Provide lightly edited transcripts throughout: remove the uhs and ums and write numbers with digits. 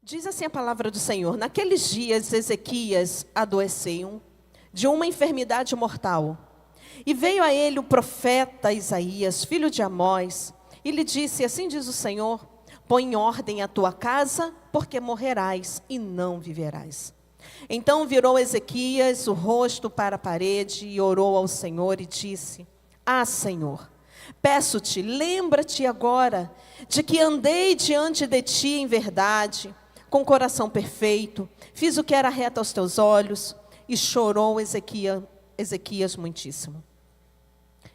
Diz assim a palavra do Senhor: naqueles dias Ezequias adoeceu de uma enfermidade mortal. E veio a ele o profeta Isaías, filho de Amós, e lhe disse: assim diz o Senhor, põe em ordem a tua casa, porque morrerás e não viverás. Então virou Ezequias o rosto para a parede e orou ao Senhor e disse: ah, Senhor, peço-te, lembra-te agora de que andei diante de ti em verdade, com coração perfeito, fiz o que era reto aos teus olhos. E chorou Ezequias muitíssimo.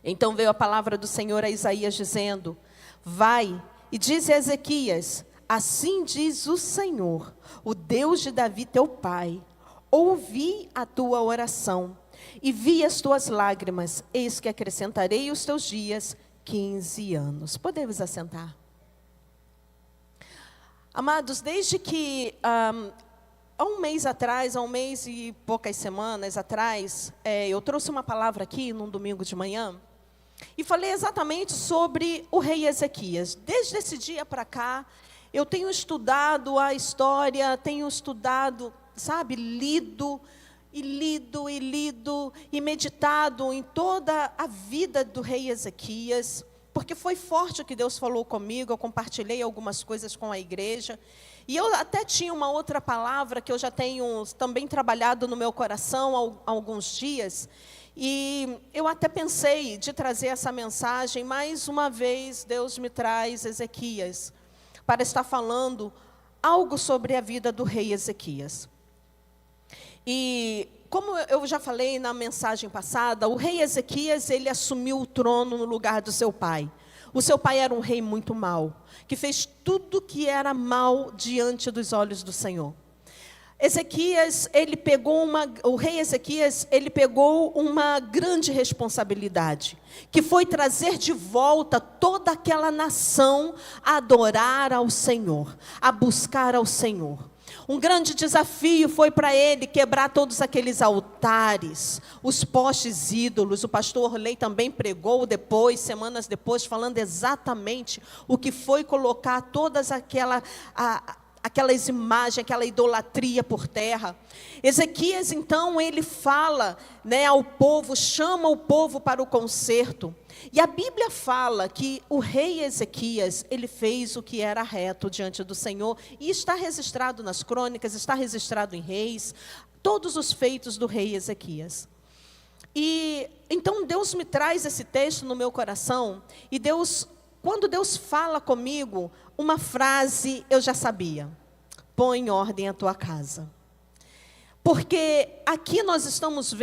Então veio a palavra do Senhor a Isaías dizendo: vai e dize a Ezequias: assim diz o Senhor, o Deus de Davi teu pai, ouvi a tua oração e vi as tuas lágrimas, eis que acrescentarei os teus dias 15 anos. Podemos assentar. Amados, desde que há um mês atrás, há um mês e poucas semanas atrás, eu trouxe uma palavra aqui num domingo de manhã e falei exatamente sobre o rei Ezequias. Desde esse dia para cá, eu tenho estudado a história, tenho estudado, lido e meditado em toda a vida do rei Ezequias, porque foi forte o que Deus falou comigo. Eu compartilhei algumas coisas com a igreja. E eu até tinha uma outra palavra que eu já tenho também trabalhado no meu coração há alguns dias. E eu até pensei de trazer essa mensagem. Mais uma vez, Deus me traz Ezequias para estar falando algo sobre a vida do rei Ezequias. E como eu já falei na mensagem passada, o rei Ezequias, ele assumiu o trono no lugar do seu pai. O seu pai era um rei muito mau, que fez tudo que era mal diante dos olhos do Senhor. O rei Ezequias, ele pegou uma grande responsabilidade, que foi trazer de volta toda aquela nação a adorar ao Senhor, a buscar ao Senhor. Um grande desafio foi para ele quebrar todos aqueles altares, os postes ídolos. O pastor Orley também pregou depois, semanas depois, falando exatamente o que foi colocar todas aquelas imagens, aquela idolatria por terra. Ezequias, então, ele fala, ao povo, chama o povo para o conserto. E a Bíblia fala que o rei Ezequias, ele fez o que era reto diante do Senhor. E está registrado nas crônicas, está registrado em Reis, todos os feitos do rei Ezequias. E então Deus me traz esse texto no meu coração. E quando Deus fala comigo, uma frase eu já sabia: põe em ordem a tua casa. Porque aqui nós estamos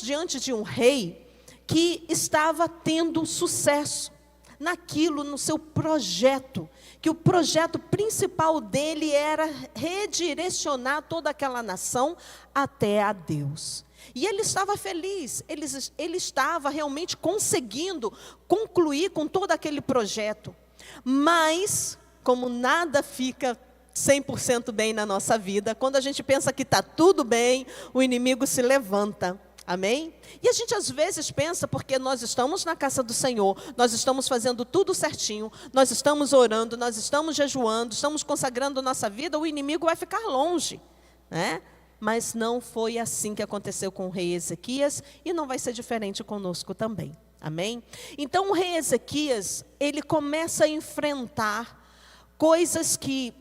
diante de um rei que estava tendo sucesso naquilo, no seu projeto, que o projeto principal dele era redirecionar toda aquela nação até a Deus. E ele estava feliz, ele estava realmente conseguindo concluir com todo aquele projeto. Mas, como nada fica 100% bem na nossa vida, quando a gente pensa que está tudo bem, o inimigo se levanta. Amém? E a gente às vezes pensa, porque nós estamos na casa do Senhor, nós estamos fazendo tudo certinho, nós estamos orando, nós estamos jejuando, estamos consagrando nossa vida, o inimigo vai ficar longe, né? Mas não foi assim que aconteceu com o rei Ezequias, e não vai ser diferente conosco também. Amém? Então o rei Ezequias, ele começa a enfrentar coisas que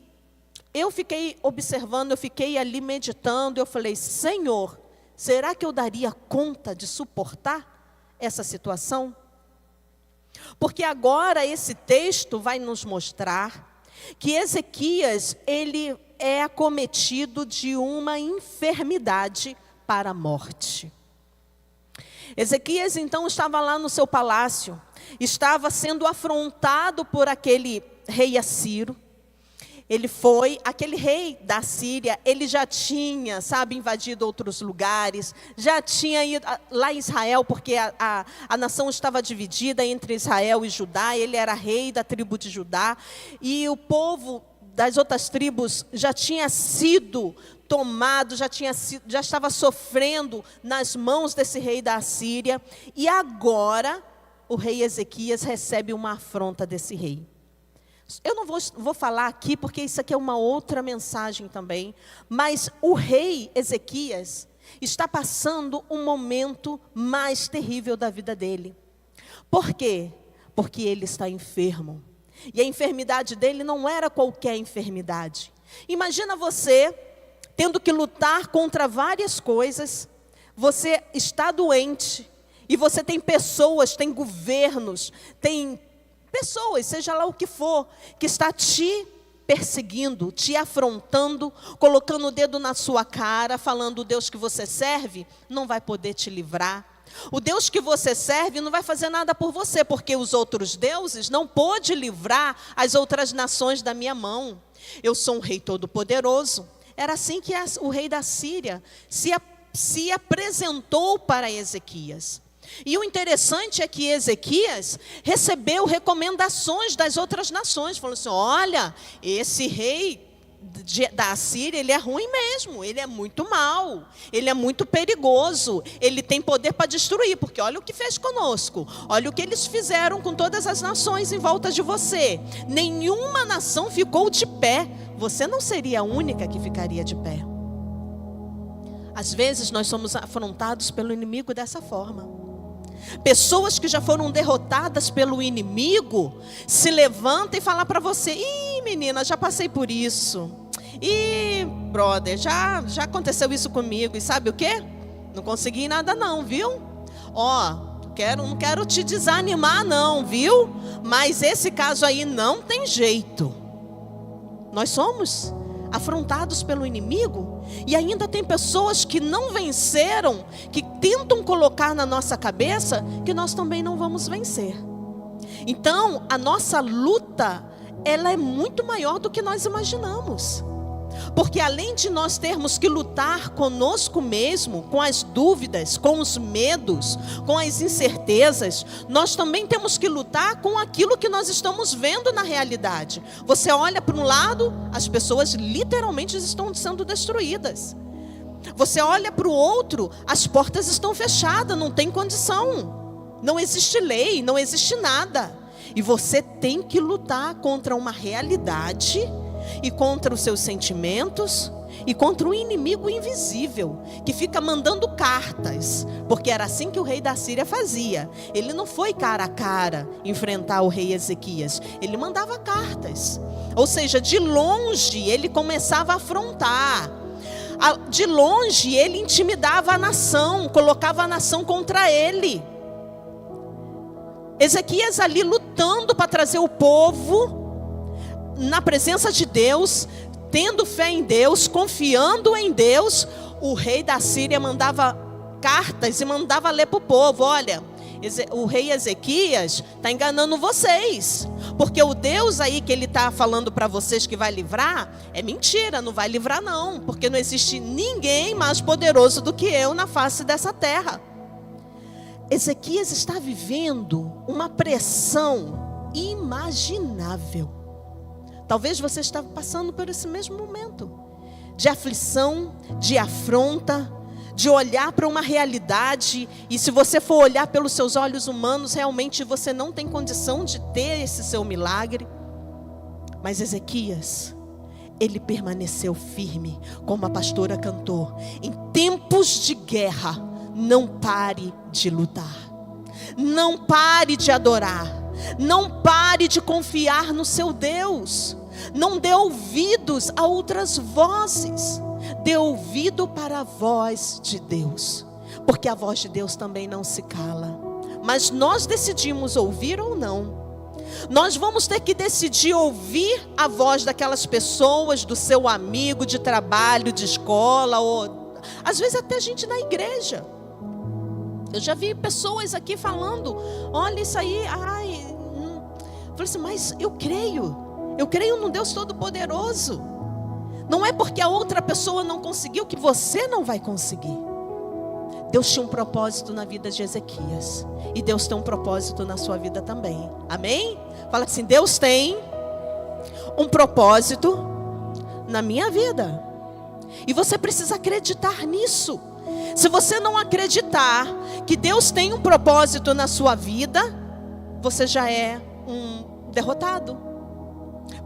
eu fiquei observando, eu fiquei ali meditando, eu falei: Senhor, será que eu daria conta de suportar essa situação? Porque agora esse texto vai nos mostrar que Ezequias, ele é acometido de uma enfermidade para a morte. Ezequias então estava lá no seu palácio, estava sendo afrontado por aquele rei Assiro. Aquele rei da Síria, ele já tinha, invadido outros lugares, já tinha ido lá em Israel, porque a nação estava dividida entre Israel e Judá, ele era rei da tribo de Judá, e o povo das outras tribos já tinha sido tomado, já estava sofrendo nas mãos desse rei da Síria, e agora o rei Ezequias recebe uma afronta desse rei. Eu não vou falar aqui, porque isso aqui é uma outra mensagem também, mas o rei Ezequias está passando um momento mais terrível da vida dele. Por quê? Porque ele está enfermo. E a enfermidade dele não era qualquer enfermidade. Imagina você tendo que lutar contra várias coisas, você está doente, e você tem pessoas, tem governos, tem pessoas, seja lá o que for, que está te perseguindo, te afrontando, colocando o dedo na sua cara, falando: o Deus que você serve não vai poder te livrar. O Deus que você serve não vai fazer nada por você, porque os outros deuses não pôde livrar as outras nações da minha mão. Eu sou um rei todo-poderoso. Era assim que o rei da Síria se apresentou para Ezequias. E o interessante é que Ezequias recebeu recomendações das outras nações. Falou assim: olha, esse rei da Assíria, ele é ruim mesmo, ele é muito mau, ele é muito perigoso, ele tem poder para destruir, porque olha o que fez conosco, olha o que eles fizeram com todas as nações em volta de você. Nenhuma nação ficou de pé, você não seria a única que ficaria de pé. Às vezes nós somos afrontados pelo inimigo dessa forma. Pessoas que já foram derrotadas pelo inimigo se levantam e falam para você: ih, menina, já passei por isso. Ih, brother, já aconteceu isso comigo. E sabe o quê? Não consegui nada não, viu? Ó, não quero te desanimar não, viu? Mas esse caso aí não tem jeito. Nós somos afrontados pelo inimigo, e ainda tem pessoas que não venceram, que tentam colocar na nossa cabeça que nós também não vamos vencer. Então, a nossa luta, ela é muito maior do que nós imaginamos. Porque além de nós termos que lutar conosco mesmo, com as dúvidas, com os medos, com as incertezas, nós também temos que lutar com aquilo que nós estamos vendo na realidade. Você olha para um lado, as pessoas literalmente estão sendo destruídas. Você olha para o outro, as portas estão fechadas, não tem condição. Não existe lei, não existe nada. E você tem que lutar contra uma realidade, e contra os seus sentimentos, e contra o inimigo invisível, que fica mandando cartas, porque era assim que o rei da Síria fazia. Ele não foi cara a cara enfrentar o rei Ezequias, ele mandava cartas. Ou seja, de longe ele começava a afrontar, de longe ele intimidava a nação, colocava a nação contra ele. Ezequias ali lutando para trazer o povo na presença de Deus, tendo fé em Deus, confiando em Deus. O rei da Síria mandava cartas e mandava ler para o povo: olha, o rei Ezequias está enganando vocês, porque o Deus aí que ele está falando para vocês que vai livrar, é mentira, não vai livrar não, porque não existe ninguém mais poderoso do que eu na face dessa terra. Ezequias está vivendo uma pressão inimaginável. Talvez você está passando por esse mesmo momento de aflição, de afronta, de olhar para uma realidade, e se você for olhar pelos seus olhos humanos, realmente você não tem condição de ter esse seu milagre. Mas Ezequias, ele permaneceu firme, como a pastora cantou: em tempos de guerra, não pare de lutar, não pare de adorar, não pare de confiar no seu Deus. Não dê ouvidos a outras vozes, dê ouvido para a voz de Deus, porque a voz de Deus também não se cala. Mas nós decidimos ouvir ou não. Nós vamos ter que decidir ouvir a voz daquelas pessoas, do seu amigo de trabalho, de escola, ou às vezes até gente na igreja. Eu já vi pessoas aqui falando: olha isso aí, falei assim, mas eu creio num Deus Todo-Poderoso. Não é porque a outra pessoa não conseguiu que você não vai conseguir. Deus tinha um propósito na vida de Ezequias, e Deus tem um propósito na sua vida também. Amém? Fala assim: Deus tem um propósito na minha vida, e você precisa acreditar nisso. Se você não acreditar que Deus tem um propósito na sua vida, você já é um derrotado.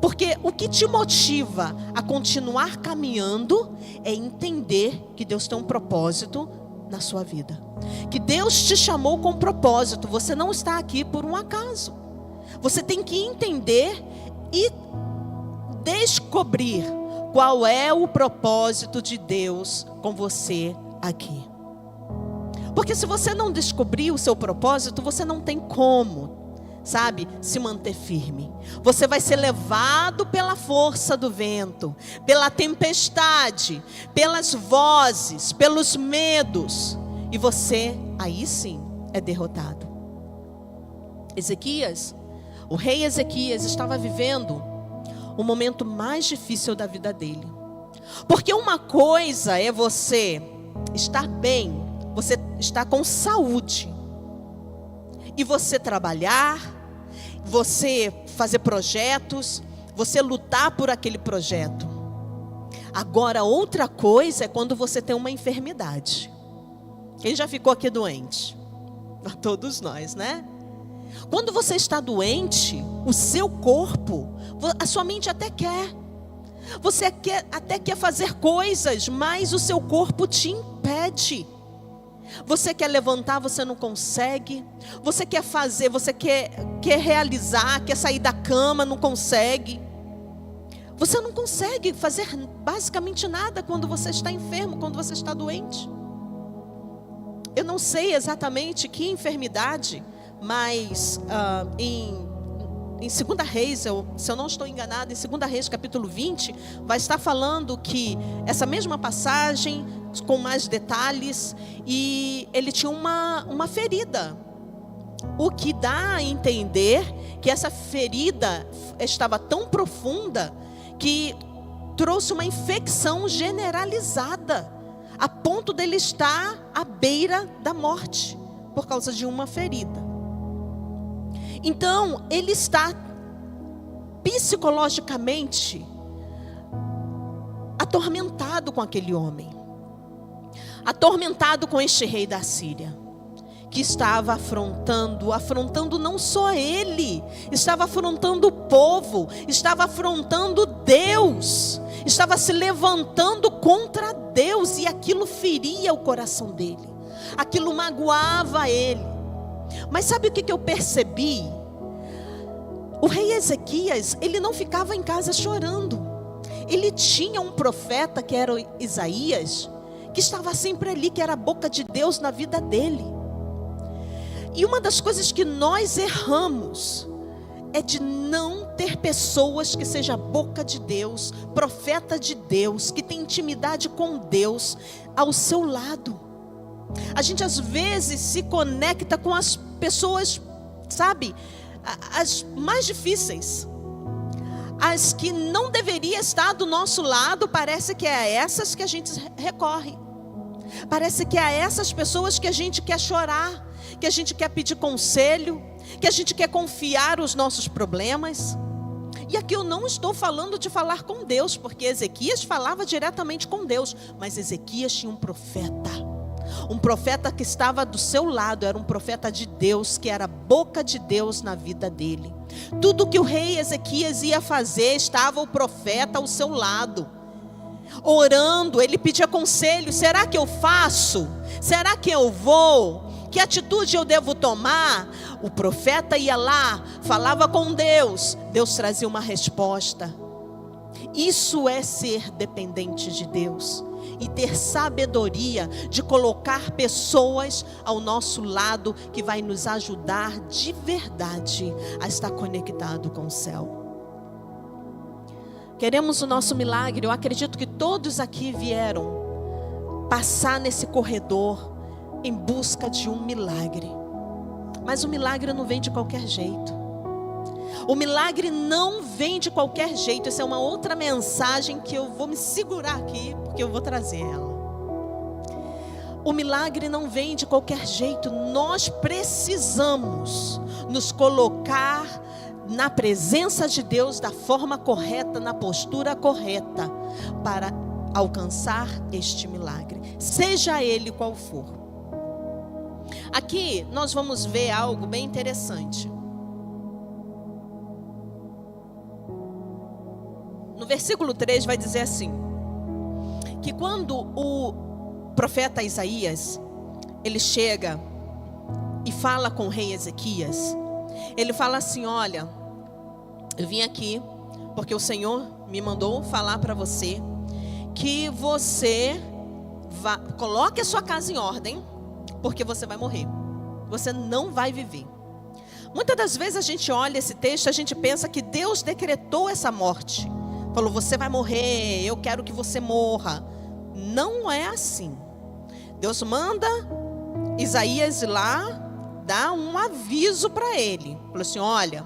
Porque o que te motiva a continuar caminhando é entender que Deus tem um propósito na sua vida. Que Deus te chamou com propósito. Você não está aqui por um acaso. Você tem que entender e descobrir qual é o propósito de Deus com você aqui. Porque se você não descobrir o seu propósito, você não tem como, sabe, se manter firme. Você vai ser levado pela força do vento, pela tempestade, pelas vozes, pelos medos. E você, aí sim, é derrotado. Ezequias, o rei Ezequias estava vivendo o momento mais difícil da vida dele. Porque uma coisa é você estar bem, você estar com saúde, e você trabalhar, você fazer projetos, você lutar por aquele projeto. Agora, outra coisa é quando você tem uma enfermidade. Quem já ficou aqui doente? Todos nós, né? Quando você está doente, o seu corpo, a sua mente até quer. Você até quer fazer coisas, mas o seu corpo te impede. Você quer levantar, você não consegue. Você quer fazer, você quer realizar, quer sair da cama, não consegue. Você não consegue fazer basicamente nada quando você está enfermo, quando você está doente. Eu não sei exatamente que enfermidade, mas em 2 Reis, se eu não estou enganado, em 2 Reis capítulo 20, vai estar falando que essa mesma passagem, com mais detalhes, e ele tinha uma ferida. O que dá a entender que essa ferida estava tão profunda que trouxe uma infecção generalizada, a ponto dele estar à beira da morte, por causa de uma ferida. Então, ele está psicologicamente atormentado com aquele homem, atormentado com este rei da Síria, que estava afrontando não só ele, estava afrontando o povo, estava afrontando Deus, estava se levantando contra Deus, e aquilo feria o coração dele, aquilo magoava ele. Mas sabe o que eu percebi? O rei Ezequias, ele não ficava em casa chorando. Ele tinha um profeta, que era Isaías, que estava sempre ali, que era a boca de Deus na vida dele. E uma das coisas que nós erramos é de não ter pessoas que seja a boca de Deus, profeta de Deus, que tem intimidade com Deus ao seu lado. A gente às vezes se conecta com as pessoas, sabe, as mais difíceis, as que não deveria estar do nosso lado. Parece que é a essas que a gente recorre, parece que é a essas pessoas que a gente quer chorar, que a gente quer pedir conselho, que a gente quer confiar os nossos problemas. E aqui eu não estou falando de falar com Deus, porque Ezequias falava diretamente com Deus, mas Ezequias tinha um profeta que estava do seu lado, era um profeta de Deus, que era a boca de Deus na vida dele. Tudo que o rei Ezequias ia fazer, estava o profeta ao seu lado, orando. Ele pedia conselho: será que eu faço? Será que eu vou? Que atitude eu devo tomar? O profeta ia lá, falava com Deus, Deus trazia uma resposta. Isso é ser dependente de Deus e ter sabedoria de colocar pessoas ao nosso lado que vai nos ajudar de verdade a estar conectado com o céu. Queremos o nosso milagre. Eu acredito que todos aqui vieram passar nesse corredor em busca de um milagre. Mas o milagre não vem de qualquer jeito. O milagre não vem de qualquer jeito. Essa é uma outra mensagem que eu vou me segurar aqui, porque eu vou trazer ela. O milagre não vem de qualquer jeito. Nós precisamos nos colocar na presença de Deus da forma correta, na postura correta, para alcançar este milagre, seja ele qual for. Aqui nós vamos ver algo bem interessante. versículo 3 vai dizer assim, que quando o profeta Isaías, ele chega e fala com o rei Ezequias, ele fala assim: olha, eu vim aqui porque o Senhor me mandou falar para você que você coloque a sua casa em ordem, porque você vai morrer, você não vai viver. Muitas das vezes a gente olha esse texto, a gente pensa que Deus decretou essa morte, falou: você vai morrer, eu quero que você morra. Não é assim. Deus manda Isaías ir lá, dá um aviso para ele, falou assim: olha,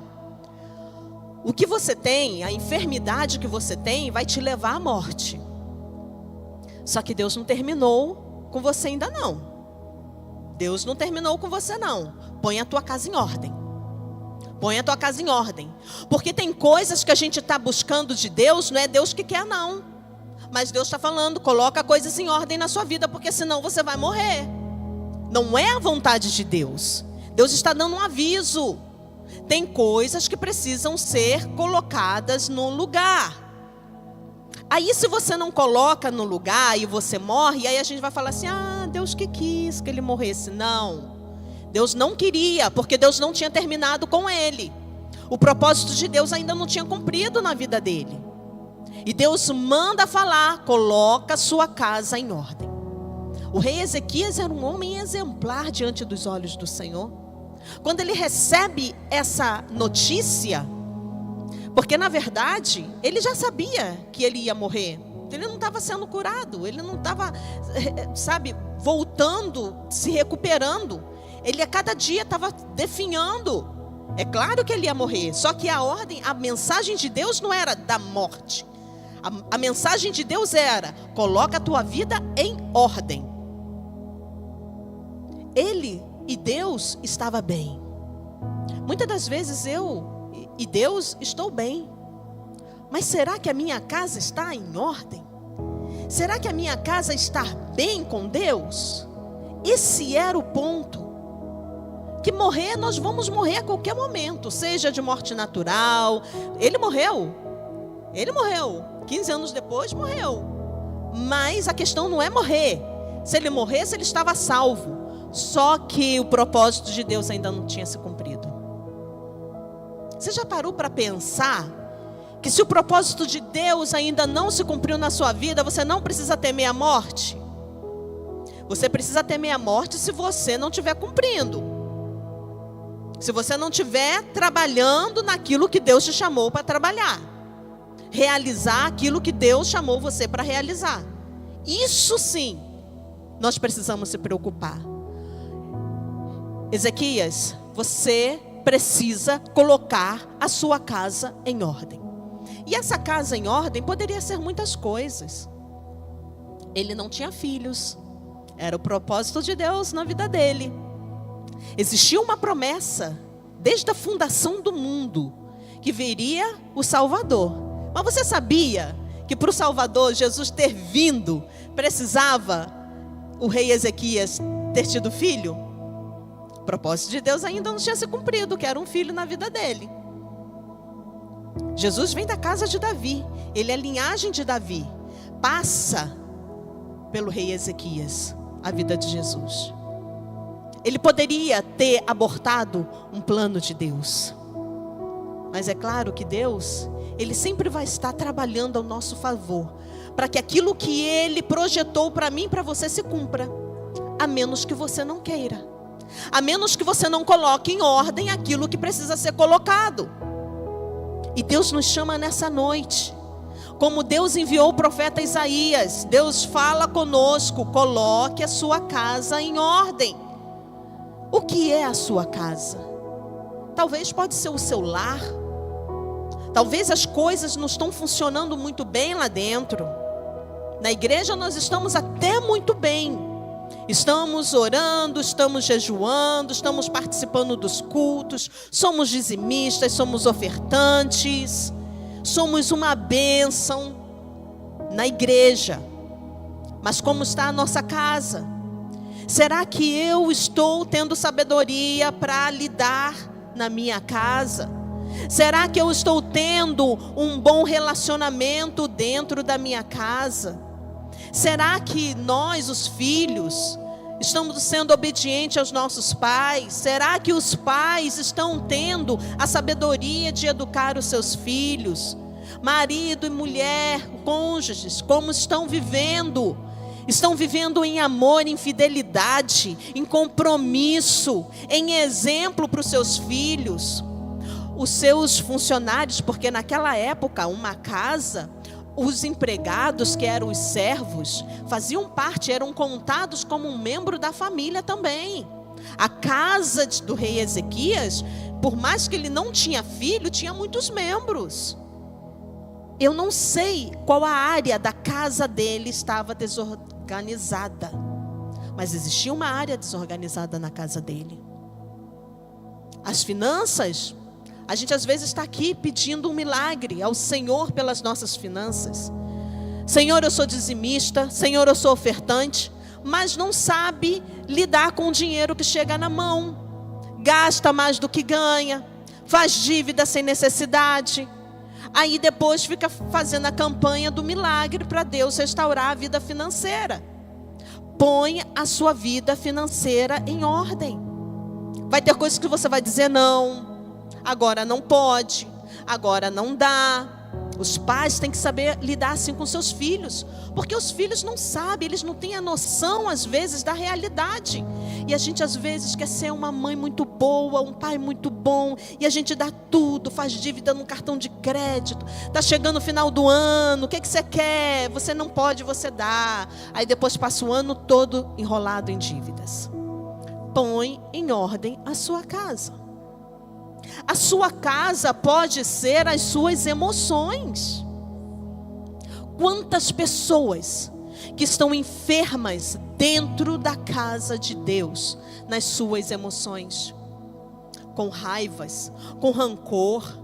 o que você tem, a enfermidade que você tem, vai te levar à morte. Só que Deus não terminou com você ainda não. Deus não terminou com você não. Põe a tua casa em ordem. Põe a tua casa em ordem. Porque tem coisas que a gente está buscando de Deus, não é Deus que quer não. Mas Deus está falando: coloca coisas em ordem na sua vida, porque senão você vai morrer. Não é a vontade de Deus. Deus está dando um aviso. Tem coisas que precisam ser colocadas no lugar. Aí se você não coloca no lugar e você morre, aí a gente vai falar assim: ah, Deus que quis que ele morresse. Não, Deus não queria, porque Deus não tinha terminado com ele. O propósito de Deus ainda não tinha cumprido na vida dele. E Deus manda falar: coloca sua casa em ordem. O rei Ezequias era um homem exemplar diante dos olhos do Senhor. Quando ele recebe essa notícia, porque na verdade ele já sabia que ele ia morrer. Ele não estava sendo curado, ele não estava, voltando, se recuperando. Ele a cada dia estava definhando. É claro que ele ia morrer, só que a mensagem de Deus não era da morte. A mensagem de Deus era: coloca a tua vida em ordem. Ele e Deus estava bem. Muitas das vezes eu e Deus estou bem, mas será que a minha casa está em ordem? Será que a minha casa está bem com Deus? Esse era o ponto. Que morrer, nós vamos morrer a qualquer momento, seja de morte natural. Ele morreu, 15 anos depois morreu. Mas a questão não é morrer. Se ele morresse, ele estava salvo. Só que o propósito de Deus ainda não tinha se cumprido. Você já parou para pensar que se o propósito de Deus ainda não se cumpriu na sua vida, você não precisa temer a morte? Você precisa temer a morte se você não estiver cumprindo. Se você não estiver trabalhando naquilo que Deus te chamou para trabalhar. Realizar aquilo que Deus chamou você para realizar. Isso sim, nós precisamos se preocupar. Ezequias, você precisa colocar a sua casa em ordem. E essa casa em ordem poderia ser muitas coisas. Ele não tinha filhos. Era o propósito de Deus na vida dele. Existia uma promessa, desde a fundação do mundo, que viria o Salvador. Mas você sabia que para o Salvador, Jesus ter vindo, precisava o rei Ezequias ter tido filho? O propósito de Deus ainda não tinha se cumprido, que era um filho na vida dele. Jesus vem da casa de Davi, ele é linhagem de Davi. Passa pelo rei Ezequias a vida de Jesus. Ele poderia ter abortado um plano de Deus. Mas é claro que Deus, ele sempre vai estar trabalhando ao nosso favor, para que aquilo que ele projetou para mim e para você se cumpra. A menos que você não queira. A menos que você não coloque em ordem aquilo que precisa ser colocado. E Deus nos chama nessa noite. Como Deus enviou o profeta Isaías, Deus fala conosco: coloque a sua casa em ordem. O que é a sua casa? Talvez pode ser o seu lar. Talvez as coisas não estão funcionando muito bem lá dentro. Na igreja nós estamos até muito bem. Estamos orando, estamos jejuando, estamos participando dos cultos, somos dizimistas, somos ofertantes, somos uma bênção na igreja. Mas como está a nossa casa? Será que eu estou tendo sabedoria para lidar na minha casa? Será que eu estou tendo um bom relacionamento dentro da minha casa? Será que nós, os filhos, estamos sendo obedientes aos nossos pais? Será que os pais estão tendo a sabedoria de educar os seus filhos? Marido e mulher, cônjuges, como estão vivendo? Estão vivendo em amor, em fidelidade, em compromisso, em exemplo para os seus filhos? Os seus funcionários, porque naquela época, uma casa, os empregados, que eram os servos, faziam parte, eram contados como um membro da família também. A casa do rei Ezequias, por mais que ele não tinha filho, tinha muitos membros. Eu não sei qual a área da casa dele estava desorganizada, mas existia uma área desorganizada na casa dele. As finanças, a gente às vezes está aqui pedindo um milagre ao Senhor pelas nossas finanças. Senhor, eu sou dizimista, Senhor, eu sou ofertante, mas não sabe lidar com o dinheiro que chega na mão. Gasta mais do que ganha, faz dívida sem necessidade. Aí depois fica fazendo a campanha do milagre para Deus restaurar a vida financeira. Põe a sua vida financeira em ordem. Vai ter coisas que você vai dizer não. Agora não pode, agora não dá. Os pais têm que saber lidar assim com seus filhos, porque os filhos não sabem, eles não têm a noção às vezes da realidade. E a gente às vezes quer ser uma mãe muito boa, um pai muito bom, e a gente dá tudo, faz dívida no cartão de crédito. Está chegando o final do ano, o que você quer? Você não pode, você dá. Aí depois passa o ano todo enrolado em dívidas. Põe em ordem a sua casa. A sua casa pode ser as suas emoções. Quantas pessoas que estão enfermas dentro da casa de Deus, nas suas emoções, com raivas, com rancor,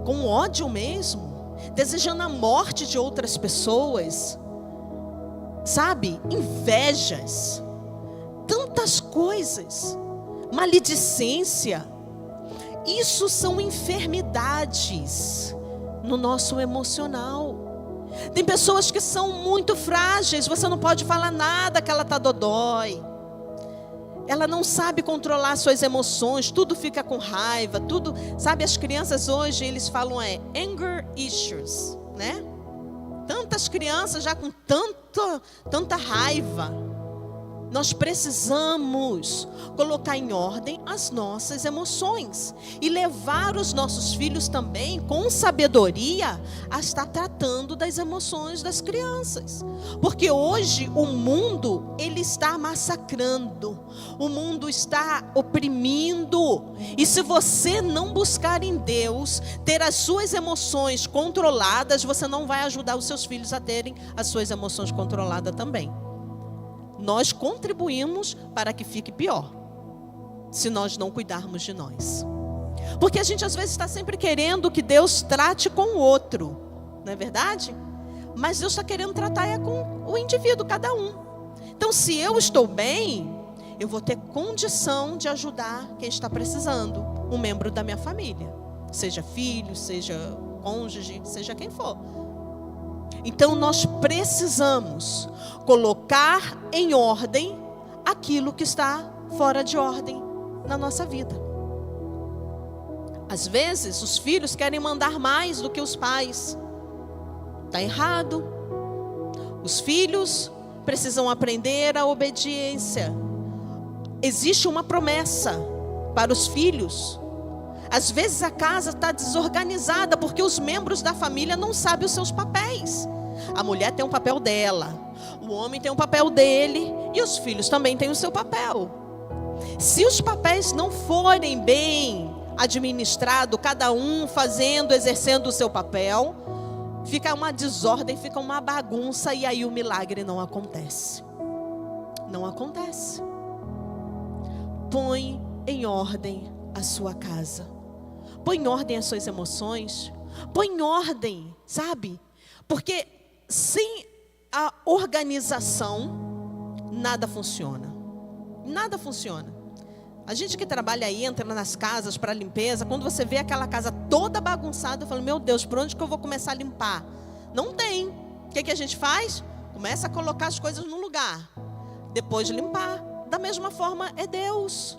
com ódio mesmo, desejando a morte de outras pessoas, sabe? Invejas, tantas coisas, maledicência. Isso são enfermidades no nosso emocional. Tem pessoas que são muito frágeis, você não pode falar nada que ela está dodói. Ela não sabe controlar suas emoções, tudo fica com raiva, tudo, sabe, as crianças hoje, eles falam anger issues, né? Tantas crianças já com tanta raiva. Nós precisamos colocar em ordem as nossas emoções e levar os nossos filhos também com sabedoria a estar tratando das emoções das crianças. Porque hoje o mundo, ele está massacrando, o mundo está oprimindo. E se você não buscar em Deus ter as suas emoções controladas, você não vai ajudar os seus filhos a terem as suas emoções controladas também. Nós contribuímos para que fique pior, se nós não cuidarmos de nós. Porque a gente às vezes está sempre querendo que Deus trate com o outro, não é verdade? Mas Deus está querendo tratar com o indivíduo, cada um. Então, se eu estou bem, eu vou ter condição de ajudar quem está precisando, um membro da minha família, seja filho, seja cônjuge, seja quem for. Então nós precisamos colocar em ordem aquilo que está fora de ordem na nossa vida. Às vezes os filhos querem mandar mais do que os pais. Está errado. Os filhos precisam aprender a obediência. Existe uma promessa para os filhos. Às vezes a casa está desorganizada porque os membros da família não sabem os seus papéis. A mulher tem um papel dela, o homem tem um papel dele e os filhos também têm o seu papel. Se os papéis não forem bem administrados, cada um fazendo, exercendo o seu papel, fica uma desordem, fica uma bagunça e aí o milagre não acontece. Não acontece. Põe em ordem a sua casa. Põe em ordem as suas emoções. Põe em ordem, sabe? Porque sem a organização, nada funciona. Nada funciona. A gente que trabalha aí, entra nas casas para limpeza, quando você vê aquela casa toda bagunçada, fala, meu Deus, por onde que eu vou começar a limpar? Não tem. O que a gente faz? Começa a colocar as coisas no lugar, depois de limpar. Da mesma forma é Deus.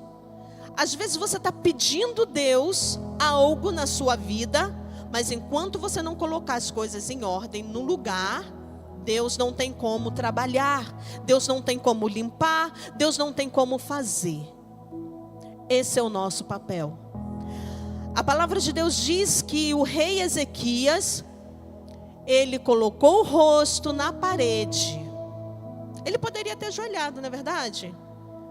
Às vezes você está pedindo Deus algo na sua vida, mas enquanto você não colocar as coisas em ordem, no lugar, Deus não tem como trabalhar, Deus não tem como limpar, Deus não tem como fazer. Esse é o nosso papel. A palavra de Deus diz que o rei Ezequias, ele colocou o rosto na parede. Ele poderia ter ajoelhado, não é verdade?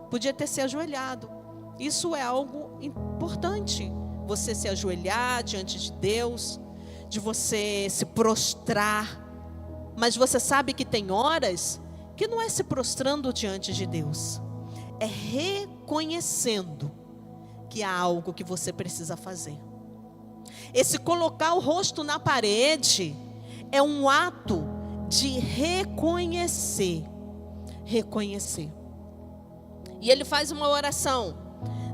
Podia ter se ajoelhado. Isso é algo importante. Você se ajoelhar diante de Deus, de você se prostrar. Mas você sabe que tem horas que não é se prostrando diante de Deus, é reconhecendo que há algo que você precisa fazer. Esse colocar o rosto na parede é um ato de reconhecer. E ele faz uma oração: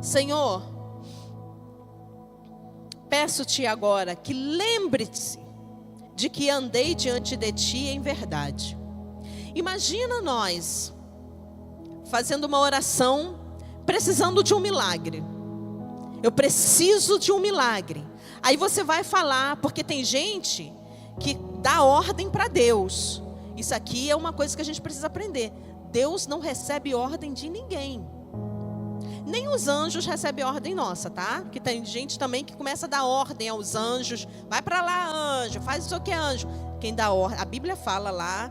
Senhor, peço-te agora que lembre-te de que andei diante de ti em verdade. Imagina nós fazendo uma oração, precisando de um milagre. Eu preciso de um milagre. Aí você vai falar, porque tem gente que dá ordem para Deus. Isso aqui é uma coisa que a gente precisa aprender. Deus não recebe ordem de ninguém. Nem os anjos recebem ordem nossa, tá? Porque tem gente também que começa a dar ordem aos anjos. Vai para lá, anjo, faz isso aqui, anjo. Quem dá ordem, a Bíblia fala lá,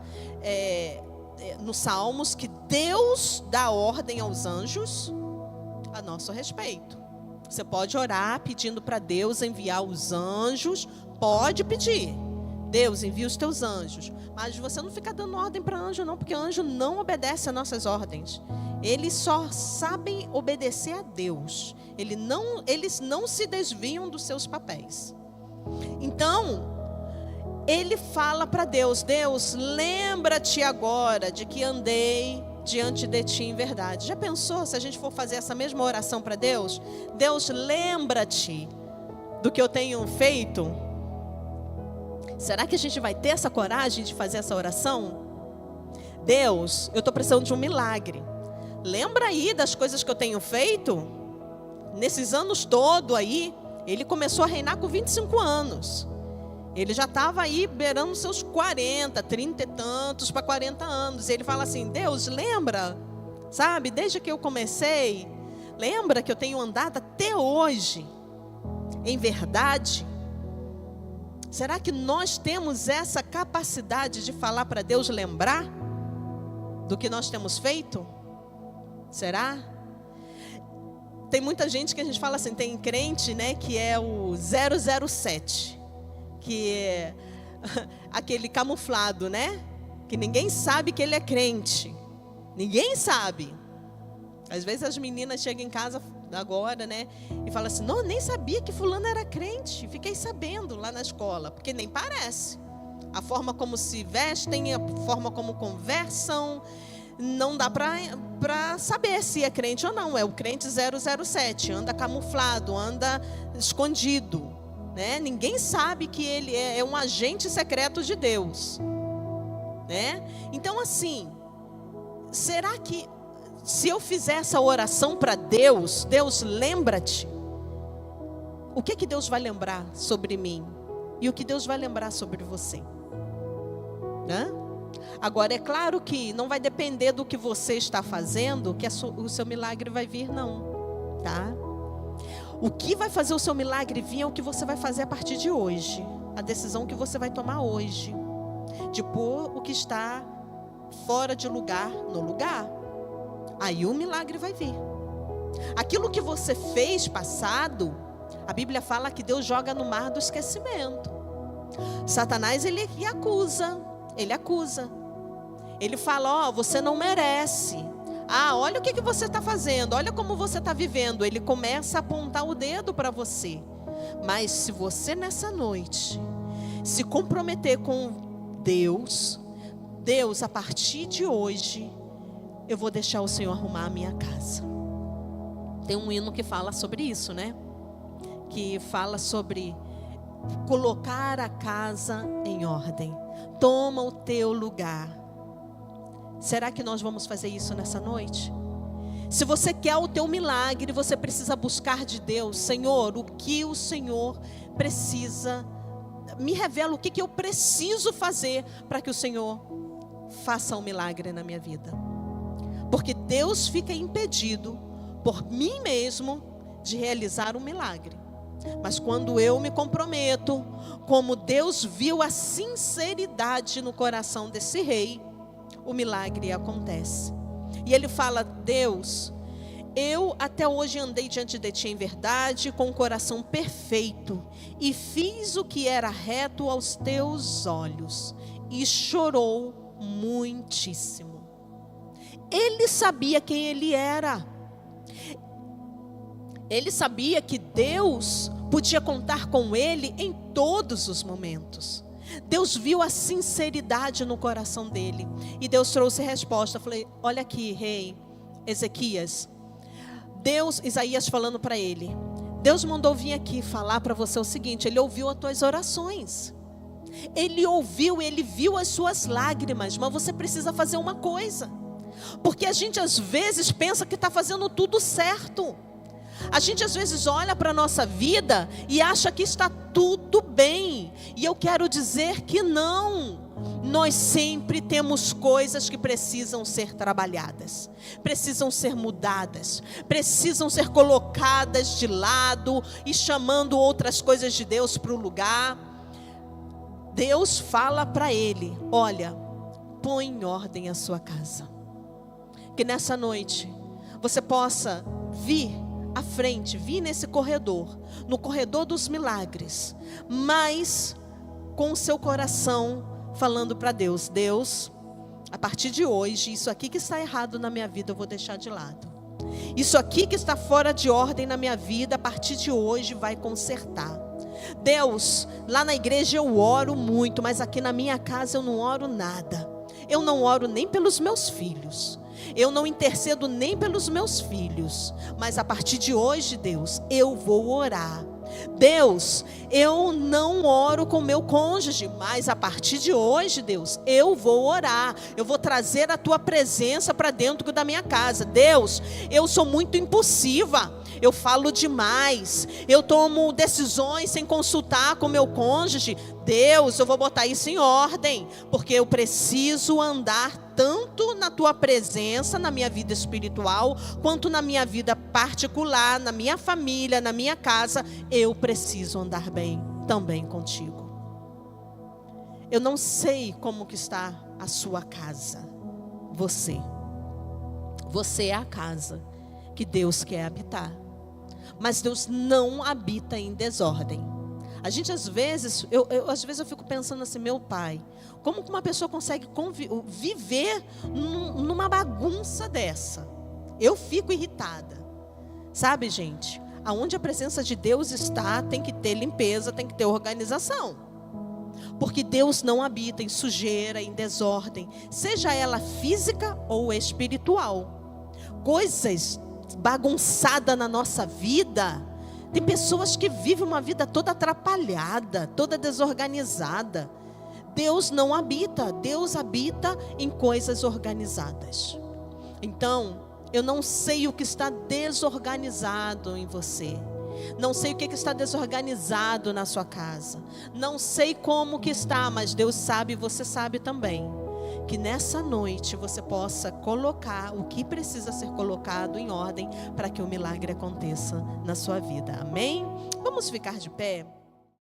nos Salmos, que Deus dá ordem aos anjos a nosso respeito. Você pode orar pedindo para Deus enviar os anjos, pode pedir. Deus, envia os teus anjos. Mas você não fica dando ordem para anjo não, porque anjo não obedece às nossas ordens. Eles só sabem obedecer a Deus. Eles não se desviam dos seus papéis. Então, ele fala para Deus: Deus, lembra-te agora de que andei diante de ti em verdade. Já pensou se a gente for fazer essa mesma oração para Deus? Deus, lembra-te do que eu tenho feito. Será que a gente vai ter essa coragem de fazer essa oração? Deus, eu estou precisando de um milagre. Lembra aí das coisas que eu tenho feito? Nesses anos todos aí, ele começou a reinar com 25 anos. Ele já estava aí beirando seus 40, 30 e tantos para 40 anos. Ele fala assim: Deus, lembra, sabe, desde que eu comecei, lembra que eu tenho andado até hoje em verdade? Será que nós temos essa capacidade de falar para Deus lembrar do que nós temos feito? Será? Tem muita gente que a gente fala assim, tem crente, né, que é o 007, que é aquele camuflado, né? Que ninguém sabe que ele é crente. Ninguém sabe. Às vezes as meninas chegam em casa agora, né, e falam assim: não, nem sabia que fulano era crente. Fiquei sabendo lá na escola, porque nem parece. A forma como se vestem, a forma como conversam, não dá para saber se é crente ou não. É o crente 007, anda camuflado, anda escondido, né? Ninguém sabe que ele é um agente secreto de Deus, né? Então, assim, será que se eu fizer essa oração para Deus, Deus, lembra-te, o que Deus vai lembrar sobre mim? E o que Deus vai lembrar sobre você? Né? Agora, é claro que não vai depender do que você está fazendo, que o seu milagre vai vir, não. Tá? O que vai fazer o seu milagre vir é o que você vai fazer a partir de hoje. A decisão que você vai tomar hoje. De pôr o que está fora de lugar no lugar. Aí o milagre vai vir. Aquilo que você fez passado, a Bíblia fala que Deus joga no mar do esquecimento. Satanás, ele acusa. Ele fala: ó, você não merece. Ah, olha o que você está fazendo, olha como você está vivendo. Ele começa a apontar o dedo para você. Mas se você nessa noite se comprometer com Deus, a partir de hoje, eu vou deixar o Senhor arrumar a minha casa. Tem um hino que fala sobre isso, né? Que fala sobre colocar a casa em ordem. Toma o teu lugar. Será que nós vamos fazer isso nessa noite? Se você quer o teu milagre, você precisa buscar de Deus. Senhor, o que o Senhor precisa, me revela o que eu preciso fazer para que o Senhor faça um milagre na minha vida. Porque Deus fica impedido por mim mesmo de realizar um milagre. Mas quando eu me comprometo, como Deus viu a sinceridade no coração desse rei, o milagre acontece. E ele fala: Deus, eu até hoje andei diante de ti em verdade, com o coração perfeito, e fiz o que era reto aos teus olhos. E chorou muitíssimo. Ele sabia quem ele era. Ele sabia que Deus podia contar com ele em todos os momentos. Deus viu a sinceridade no coração dele. E Deus trouxe resposta. Eu falei: olha aqui, rei Ezequias. Isaías falando para ele: Deus mandou vir aqui falar para você o seguinte. Ele ouviu as tuas orações. Ele ouviu, ele viu as suas lágrimas. Mas você precisa fazer uma coisa. Porque a gente às vezes pensa que está fazendo tudo certo. A gente às vezes olha para a nossa vida e acha que está tudo bem. E eu quero dizer que não. Nós sempre temos coisas que precisam ser trabalhadas, precisam ser mudadas, precisam ser colocadas de lado e chamando outras coisas de Deus para o lugar. Deus fala para ele: olha, põe em ordem a sua casa. Que nessa noite você possa vir à frente, vir nesse corredor, no corredor dos milagres, mas com o seu coração falando para Deus: Deus, a partir de hoje, isso aqui que está errado na minha vida eu vou deixar de lado. Isso aqui que está fora de ordem na minha vida, a partir de hoje vai consertar. Deus, lá na igreja eu oro muito, mas aqui na minha casa eu não oro nada. Eu não oro nem pelos meus filhos. Eu não intercedo nem pelos meus filhos. Mas a partir de hoje, Deus, eu vou orar. Deus, eu não oro com meu cônjuge, mas a partir de hoje, Deus, eu vou orar. Eu vou trazer a tua presença para dentro da minha casa. Deus, eu sou muito impulsiva. Eu falo demais, eu tomo decisões sem consultar com meu cônjuge. Deus, eu vou botar isso em ordem, porque eu preciso andar tanto na tua presença, na minha vida espiritual, quanto na minha vida particular, na minha família, na minha casa. Eu preciso andar bem também contigo. Eu não sei como que está a sua casa. Você é a casa que Deus quer habitar. Mas Deus não habita em desordem. A gente às vezes eu fico pensando assim: meu Pai, como que uma pessoa consegue viver numa bagunça dessa? Eu fico irritada. Sabe, gente, aonde a presença de Deus está, tem que ter limpeza, tem que ter organização. Porque Deus não habita em sujeira, em desordem, seja ela física ou espiritual. Coisas bagunçada na nossa vida. Tem pessoas que vivem uma vida toda atrapalhada, toda desorganizada. Deus não habita, Deus habita em coisas organizadas. Então, eu não sei o que está desorganizado em você. Não sei o que está desorganizado na sua casa. Não sei como que está, mas Deus sabe e você sabe também. Que nessa noite você possa colocar o que precisa ser colocado em ordem para que o milagre aconteça na sua vida. Amém? Vamos ficar de pé?